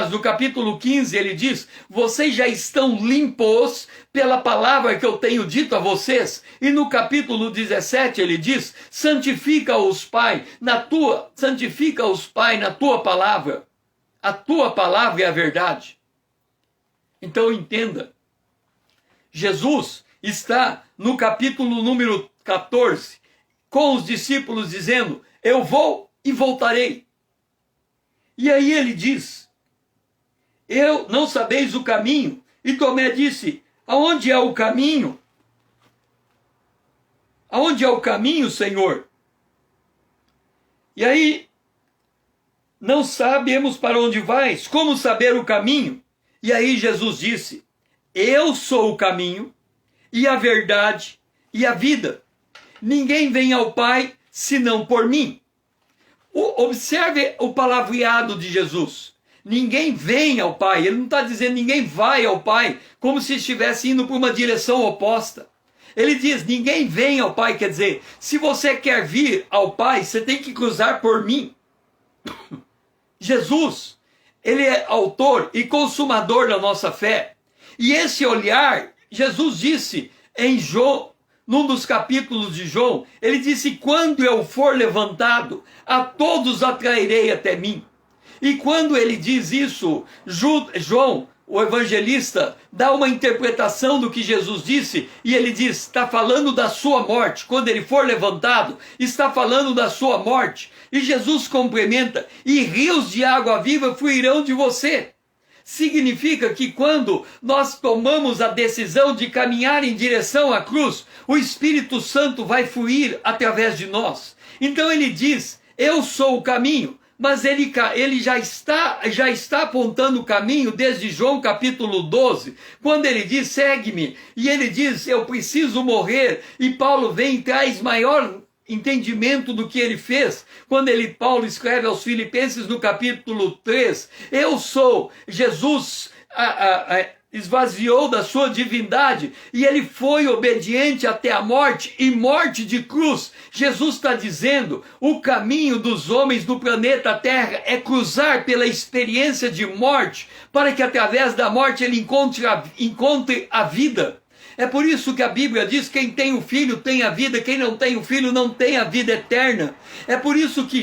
no capítulo 15, ele diz, vocês já estão limpos pela palavra que eu tenho dito a vocês. E no capítulo 17, ele diz, santifica-os, Pai, na tua palavra. A tua palavra é a verdade. Então entenda, Jesus está no capítulo número 14, com os discípulos dizendo, eu vou e voltarei. E aí ele diz, eu não sabeis o caminho. E Tomé disse, aonde é o caminho? Aonde é o caminho, Senhor? E aí, não sabemos para onde vais, como saber o caminho? E aí Jesus disse, eu sou o caminho e a verdade e a vida. Ninguém vem ao Pai senão por mim. Observe o palavreado de Jesus. Ninguém vem ao Pai. Ele não está dizendo ninguém vai ao Pai, como se estivesse indo para uma direção oposta. Ele diz, ninguém vem ao Pai, quer dizer, se você quer vir ao Pai, você tem que cruzar por mim. Jesus, ele é autor e consumador da nossa fé. E esse olhar, Jesus disse em João, num dos capítulos de João, ele disse, quando eu for levantado, a todos atrairei até mim. E quando ele diz isso, João, o evangelista, dá uma interpretação do que Jesus disse, e ele diz, está falando da sua morte, quando ele for levantado, está falando da sua morte. E Jesus complementa, e rios de água viva fluirão de você. Significa que quando nós tomamos a decisão de caminhar em direção à cruz, o Espírito Santo vai fluir através de nós. Então ele diz, eu sou o caminho, mas ele já está apontando o caminho desde João capítulo 12, quando ele diz, segue-me, e ele diz, eu preciso morrer, e Paulo vem e traz maior entendimento do que ele fez, quando Paulo escreve aos Filipenses no capítulo 3, eu sou Jesus, esvaziou da sua divindade e ele foi obediente até a morte e morte de cruz. Jesus está dizendo, o caminho dos homens do planeta Terra é cruzar pela experiência de morte, para que através da morte ele encontre a vida. É por isso que a Bíblia diz, quem tem o Filho tem a vida, quem não tem o Filho não tem a vida eterna. É por isso que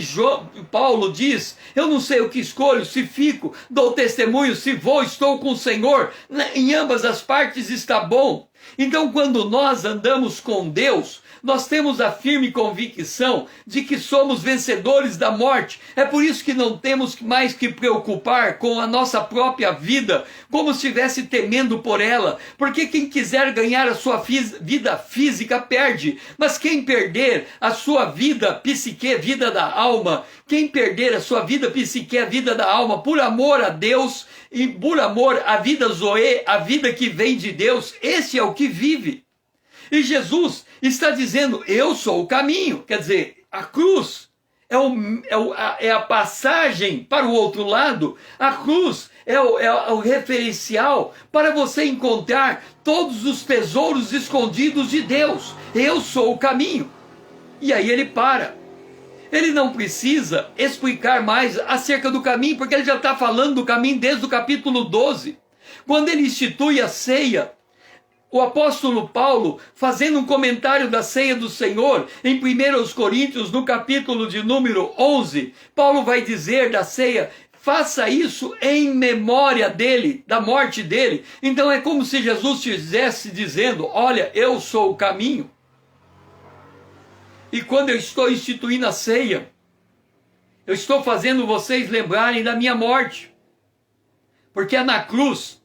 Paulo diz, eu não sei o que escolho, se fico, dou testemunho, se vou, estou com o Senhor, em ambas as partes está bom. Então quando nós andamos com Deus, nós temos a firme convicção de que somos vencedores da morte. É por isso que não temos mais que preocupar com a nossa própria vida, como se estivesse temendo por ela. Porque quem quiser ganhar a sua vida física perde, mas quem perder a sua vida psique, vida da alma, quem perder a sua vida psique, a vida da alma, por amor a Deus e por amor à vida zoe, a vida que vem de Deus, esse é o que vive. E Jesus está dizendo, eu sou o caminho. Quer dizer, a cruz é a passagem para o outro lado. A cruz é o referencial para você encontrar todos os tesouros escondidos de Deus. Eu sou o caminho. E aí ele para. Ele não precisa explicar mais acerca do caminho, porque ele já está falando do caminho desde o capítulo 12. Quando ele institui a ceia, o apóstolo Paulo, fazendo um comentário da ceia do Senhor, em 1 Coríntios, no capítulo de número 11, Paulo vai dizer da ceia, faça isso em memória dele, da morte dele. Então é como se Jesus estivesse dizendo, olha, eu sou o caminho. E quando eu estou instituindo a ceia, eu estou fazendo vocês lembrarem da minha morte. Porque é na cruz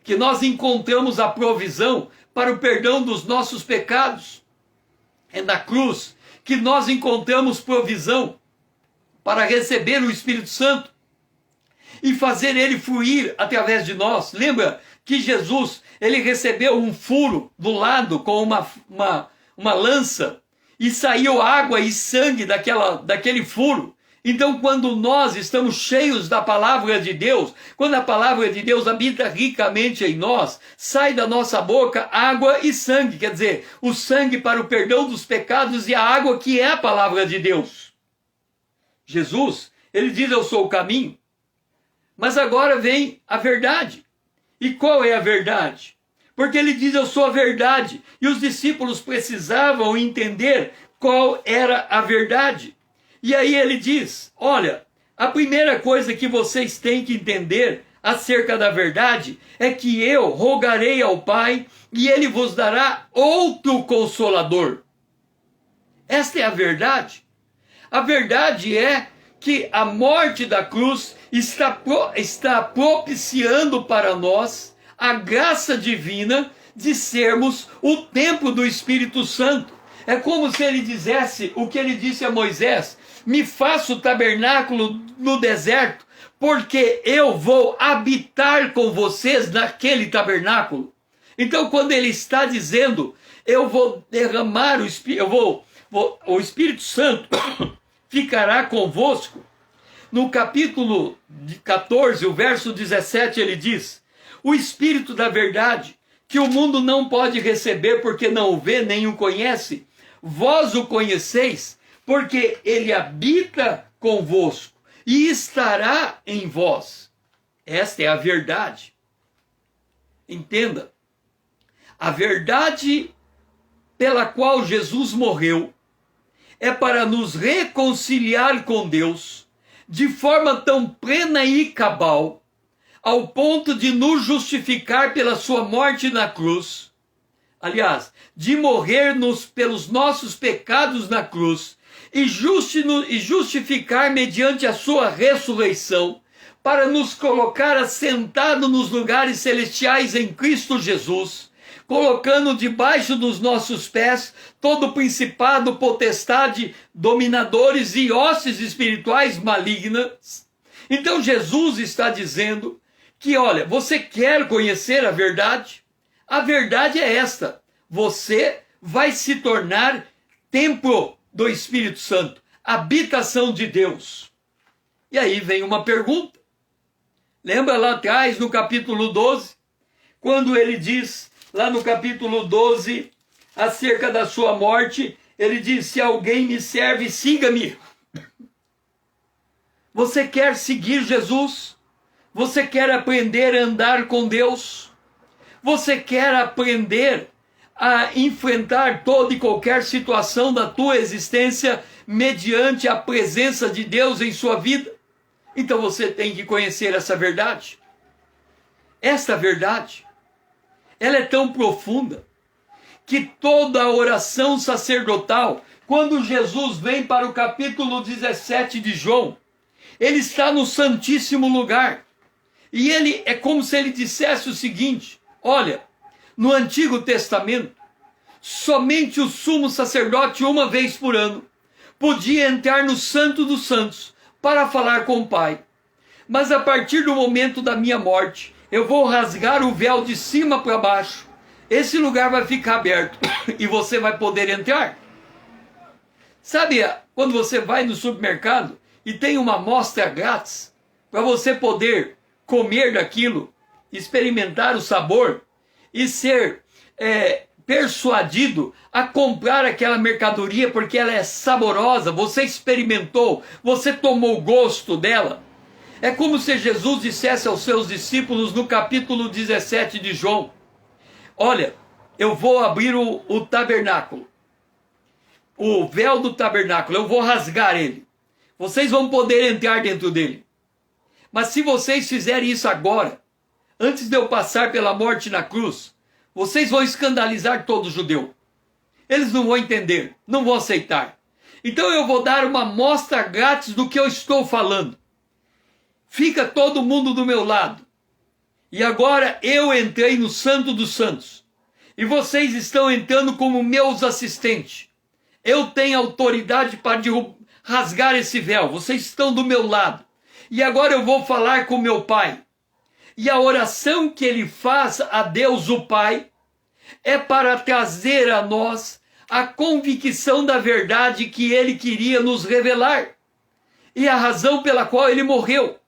que nós encontramos a provisão para o perdão dos nossos pecados. É na cruz que nós encontramos provisão para receber o Espírito Santo e fazer ele fluir através de nós. Lembra que Jesus, ele recebeu um furo do lado com uma lança e saiu água e sangue daquele furo. Então, quando nós estamos cheios da palavra de Deus, quando a palavra de Deus habita ricamente em nós, sai da nossa boca água e sangue, quer dizer, o sangue para o perdão dos pecados e a água que é a palavra de Deus. Jesus, ele diz, eu sou o caminho, mas agora vem a verdade. E qual é a verdade? Porque ele diz, eu sou a verdade, e os discípulos precisavam entender qual era a verdade. E aí ele diz, olha, a primeira coisa que vocês têm que entender acerca da verdade é que eu rogarei ao Pai e ele vos dará outro Consolador. Esta é a verdade. A verdade é que a morte da cruz está propiciando para nós a graça divina de sermos o templo do Espírito Santo. É como se ele dissesse o que ele disse a Moisés, me faça o tabernáculo no deserto, porque eu vou habitar com vocês naquele tabernáculo. Então, quando ele está dizendo, eu vou derramar o Espírito, o Espírito Santo ficará convosco, no capítulo 14, o verso 17, ele diz, o Espírito da verdade, que o mundo não pode receber porque não o vê nem o conhece, vós o conheceis, porque ele habita convosco e estará em vós. Esta é a verdade. Entenda, a verdade pela qual Jesus morreu é para nos reconciliar com Deus de forma tão plena e cabal, ao ponto de nos justificar pela sua morte na cruz, aliás, de morrer pelos nossos pecados na cruz, e justificar mediante a sua ressurreição, para nos colocar assentado nos lugares celestiais em Cristo Jesus, colocando debaixo dos nossos pés todo principado, potestade, dominadores e hostes espirituais malignas. Então Jesus está dizendo que, olha, você quer conhecer a verdade? A verdade é esta, você vai se tornar templo do Espírito Santo, habitação de Deus. E aí vem uma pergunta. Lembra lá atrás, no capítulo 12, quando ele diz, lá no capítulo 12, acerca da sua morte, ele diz: se alguém me serve, siga-me. Você quer seguir Jesus? Você quer aprender a andar com Deus? Você quer aprender a enfrentar toda e qualquer situação da tua existência mediante a presença de Deus em sua vida? Então você tem que conhecer essa verdade. Esta verdade, ela é tão profunda que toda a oração sacerdotal, quando Jesus vem para o capítulo 17 de João, ele está no Santíssimo Lugar. E ele é como se ele dissesse o seguinte: olha, no Antigo Testamento, somente o sumo sacerdote, uma vez por ano, podia entrar no Santo dos Santos para falar com o Pai. Mas a partir do momento da minha morte, eu vou rasgar o véu de cima para baixo. Esse lugar vai ficar aberto e você vai poder entrar. Sabe quando você vai no supermercado e tem uma amostra grátis para você poder comer daquilo, experimentar o sabor e ser persuadido a comprar aquela mercadoria porque ela é saborosa, você experimentou, você tomou gosto dela? É como se Jesus dissesse aos seus discípulos no capítulo 17 de João: olha, eu vou abrir o tabernáculo, o véu do tabernáculo, eu vou rasgar ele. Vocês vão poder entrar dentro dele. Mas se vocês fizerem isso agora, antes de eu passar pela morte na cruz, vocês vão escandalizar todo judeu. Eles não vão entender, não vão aceitar. Então eu vou dar uma amostra grátis do que eu estou falando. Fica todo mundo do meu lado. E agora eu entrei no Santo dos Santos. E vocês estão entrando como meus assistentes. Eu tenho autoridade para rasgar esse véu. Vocês estão do meu lado. E agora eu vou falar com meu Pai. E a oração que ele faz a Deus o Pai é para trazer a nós a convicção da verdade que ele queria nos revelar. E a razão pela qual ele morreu.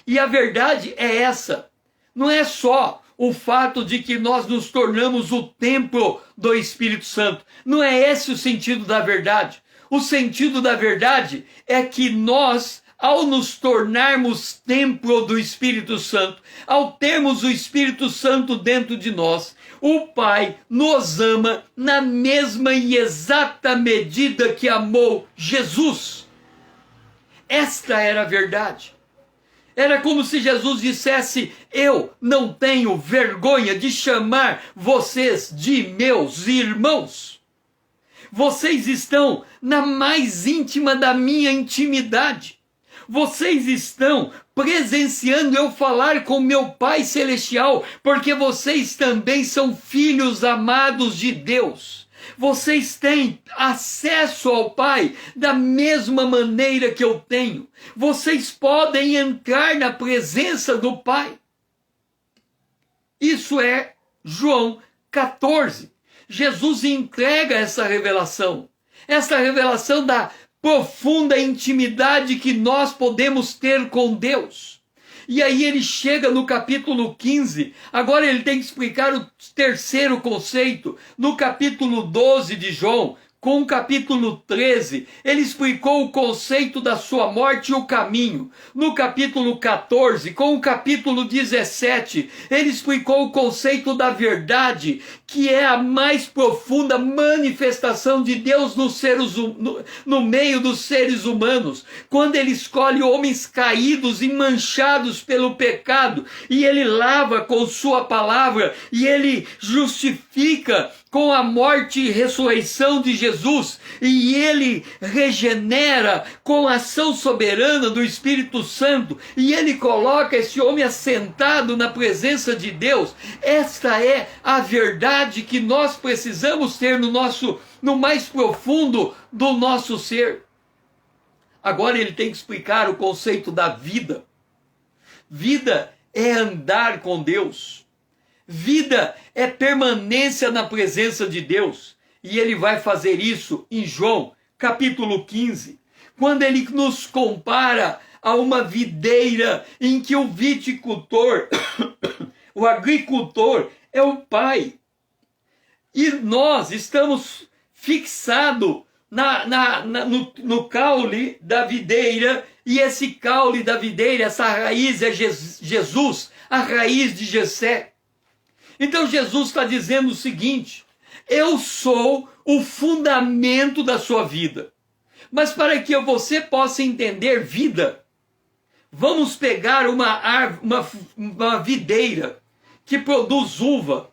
E a verdade é essa. Não é só o fato de que nós nos tornamos o templo do Espírito Santo. Não é esse o sentido da verdade. O sentido da verdade é que nós, ao nos tornarmos templo do Espírito Santo, ao termos o Espírito Santo dentro de nós, o Pai nos ama na mesma e exata medida que amou Jesus. Esta era a verdade. Era como se Jesus dissesse: eu não tenho vergonha de chamar vocês de meus irmãos. Vocês estão na mais íntima da minha intimidade. Vocês estão presenciando eu falar com meu Pai Celestial, porque vocês também são filhos amados de Deus. Vocês têm acesso ao Pai da mesma maneira que eu tenho. Vocês podem entrar na presença do Pai. Isso é João 14. Jesus entrega essa revelação da profunda intimidade que nós podemos ter com Deus. E aí ele chega no capítulo 15, agora ele tem que explicar o terceiro conceito. No capítulo 12 de João, com o capítulo 13, ele explicou o conceito da sua morte e o caminho. No capítulo 14, com o capítulo 17, ele explicou o conceito da verdade, que é a mais profunda manifestação de Deus no meio dos seres humanos, quando ele escolhe homens caídos e manchados pelo pecado, e ele lava com sua palavra, e ele justifica com a morte e ressurreição de Jesus, e ele regenera com a ação soberana do Espírito Santo, e ele coloca esse homem assentado na presença de Deus. Esta é a verdade que nós precisamos ter no mais profundo do nosso ser. Agora ele tem que explicar o conceito da vida. Vida é andar com Deus. Vida é permanência na presença de Deus. E ele vai fazer isso em João, capítulo 15, quando ele nos compara a uma videira em que o viticultor, o agricultor, é o Pai. E nós estamos fixados no caule da videira, e esse caule da videira, essa raiz é Jesus, a raiz de Jessé. Então Jesus está dizendo o seguinte: eu sou o fundamento da sua vida. Mas para que você possa entender vida, vamos pegar uma videira que produz uva,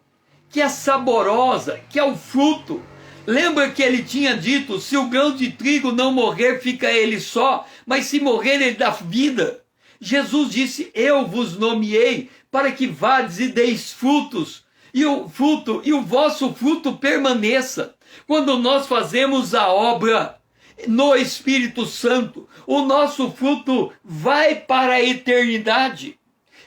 que é saborosa, que é o fruto. Lembra que ele tinha dito: se o grão de trigo não morrer, fica ele só, mas se morrer, ele dá vida. Jesus disse: eu vos nomeei para que vades e deis frutos, e o vosso fruto permaneça. Quando nós fazemos a obra no Espírito Santo, o nosso fruto vai para a eternidade.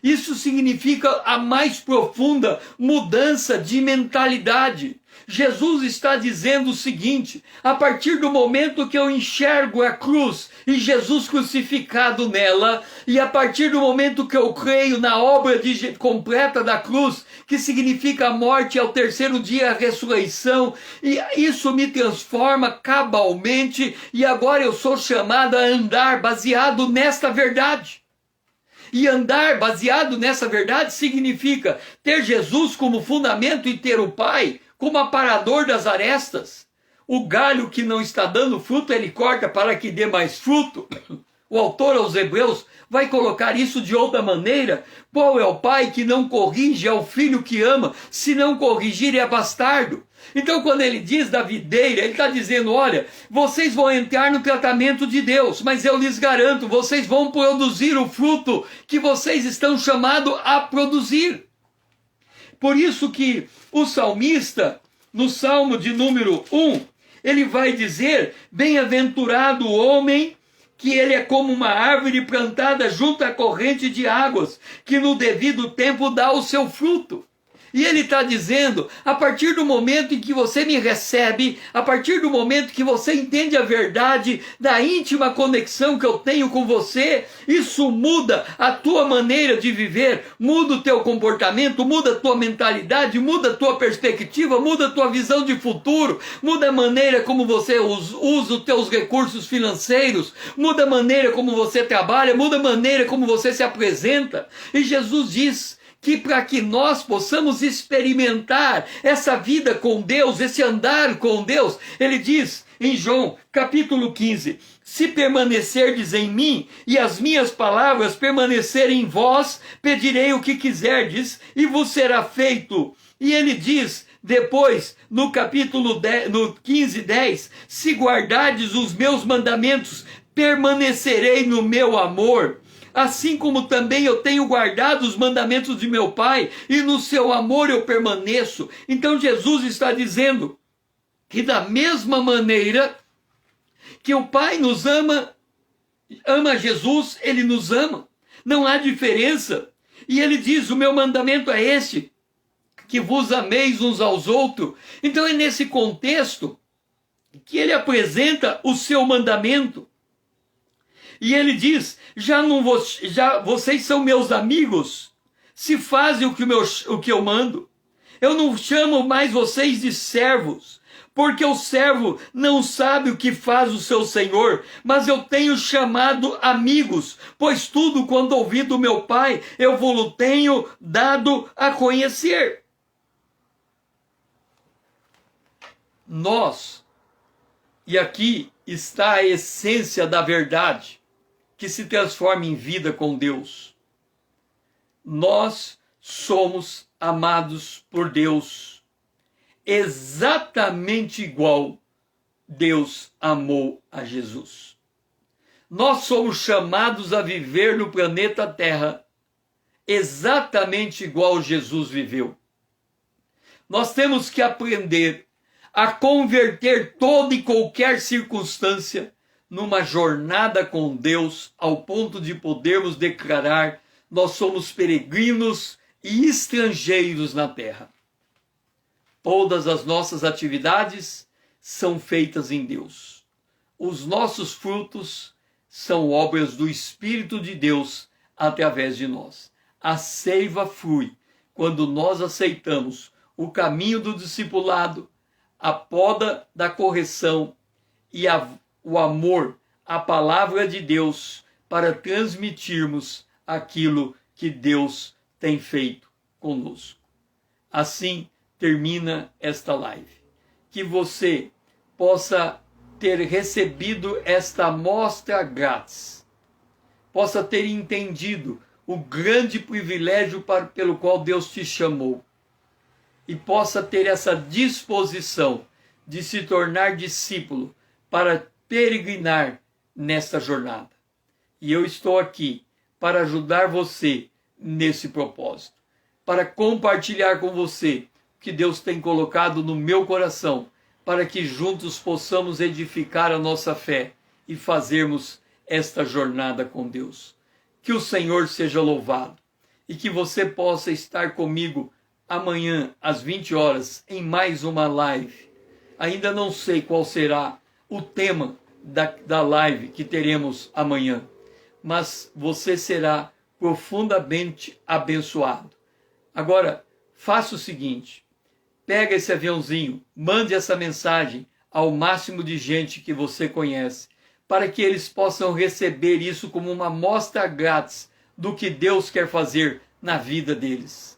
Isso significa a mais profunda mudança de mentalidade. Jesus está dizendo o seguinte: a partir do momento que eu enxergo a cruz e Jesus crucificado nela, e a partir do momento que eu creio na obra completa da cruz, que significa a morte e ao terceiro dia a ressurreição, e isso me transforma cabalmente, e agora eu sou chamado a andar baseado nesta verdade. E andar baseado nessa verdade significa ter Jesus como fundamento e ter o Pai como aparador das arestas. O galho que não está dando fruto, ele corta para que dê mais fruto. O autor aos Hebreus vai colocar isso de outra maneira. Qual é o pai que não corrige ao filho que ama? Se não corrigir, é bastardo. Então, quando ele diz da videira, ele está dizendo: olha, vocês vão entrar no tratamento de Deus, mas eu lhes garanto, vocês vão produzir o fruto que vocês estão chamados a produzir. Por isso que o salmista, no Salmo de número 1, ele vai dizer: bem-aventurado o homem que ele é como uma árvore plantada junto à corrente de águas, que no devido tempo dá o seu fruto. E ele está dizendo: a partir do momento em que você me recebe, a partir do momento que você entende a verdade da íntima conexão que eu tenho com você, isso muda a tua maneira de viver, muda o teu comportamento, muda a tua mentalidade, muda a tua perspectiva, muda a tua visão de futuro, muda a maneira como você usa os teus recursos financeiros, muda a maneira como você trabalha, muda a maneira como você se apresenta. E Jesus diz que para que nós possamos experimentar essa vida com Deus, esse andar com Deus, ele diz em João capítulo 15, se permanecerdes em mim e as minhas palavras permanecerem em vós, pedirei o que quiserdes e vos será feito. E ele diz depois, no capítulo 10, no 15:10, se guardardes os meus mandamentos, permanecerei no meu amor. Assim como também eu tenho guardado os mandamentos de meu Pai, e no seu amor eu permaneço. Então Jesus está dizendo que da mesma maneira que o Pai nos ama Jesus, ele nos ama. Não há diferença. E ele diz: o meu mandamento é este, que vos ameis uns aos outros. Então é nesse contexto que ele apresenta o seu mandamento. E ele diz: já vocês são meus amigos, se fazem o que eu mando. Eu não chamo mais vocês de servos, porque o servo não sabe o que faz o seu senhor, mas eu tenho chamado amigos, pois tudo quanto ouvi do meu Pai, eu vos tenho dado a conhecer. Nós, e aqui está a essência da verdade, que se transforma em vida com Deus. Nós somos amados por Deus, exatamente igual Deus amou a Jesus. Nós somos chamados a viver no planeta Terra, exatamente igual Jesus viveu. Nós temos que aprender a converter toda e qualquer circunstância numa jornada com Deus, ao ponto de podermos declarar: nós somos peregrinos e estrangeiros na terra. Todas as nossas atividades são feitas em Deus. Os nossos frutos são obras do Espírito de Deus através de nós. A seiva flui quando nós aceitamos o caminho do discipulado, a poda da correção e o amor à palavra de Deus para transmitirmos aquilo que Deus tem feito conosco. Assim termina esta live. Que você possa ter recebido esta amostra grátis, possa ter entendido o grande privilégio pelo qual Deus te chamou e possa ter essa disposição de se tornar discípulo para peregrinar nesta jornada. E eu estou aqui para ajudar você nesse propósito, para compartilhar com você o que Deus tem colocado no meu coração, para que juntos possamos edificar a nossa fé e fazermos esta jornada com Deus. Que o Senhor seja louvado e que você possa estar comigo amanhã às 20 horas em mais uma live. Ainda não sei qual será o tema da live que teremos amanhã, mas você será profundamente abençoado. Agora, faça o seguinte, pega esse aviãozinho, mande essa mensagem ao máximo de gente que você conhece, para que eles possam receber isso como uma amostra grátis do que Deus quer fazer na vida deles.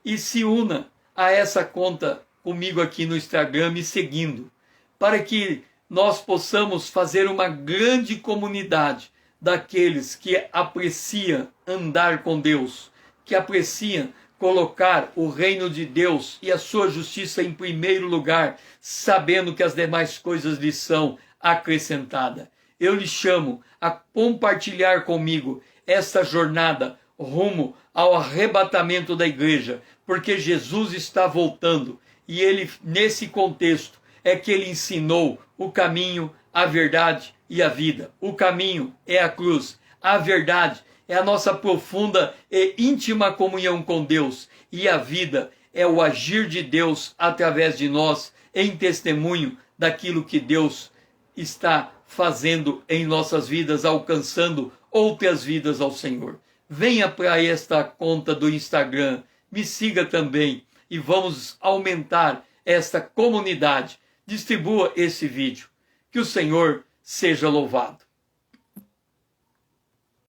E se una a essa conta comigo aqui no Instagram me seguindo, para que nós possamos fazer uma grande comunidade daqueles que apreciam andar com Deus, que apreciam colocar o reino de Deus e a sua justiça em primeiro lugar, sabendo que as demais coisas lhes são acrescentadas. Eu lhe chamo a compartilhar comigo esta jornada rumo ao arrebatamento da igreja, porque Jesus está voltando e ele, nesse contexto, é que ele ensinou o caminho, a verdade e a vida. O caminho é a cruz, a verdade é a nossa profunda e íntima comunhão com Deus, e a vida é o agir de Deus através de nós em testemunho daquilo que Deus está fazendo em nossas vidas, alcançando outras vidas ao Senhor. Venha para esta conta do Instagram, me siga também e vamos aumentar esta comunidade. Distribua esse vídeo. Que o Senhor seja louvado.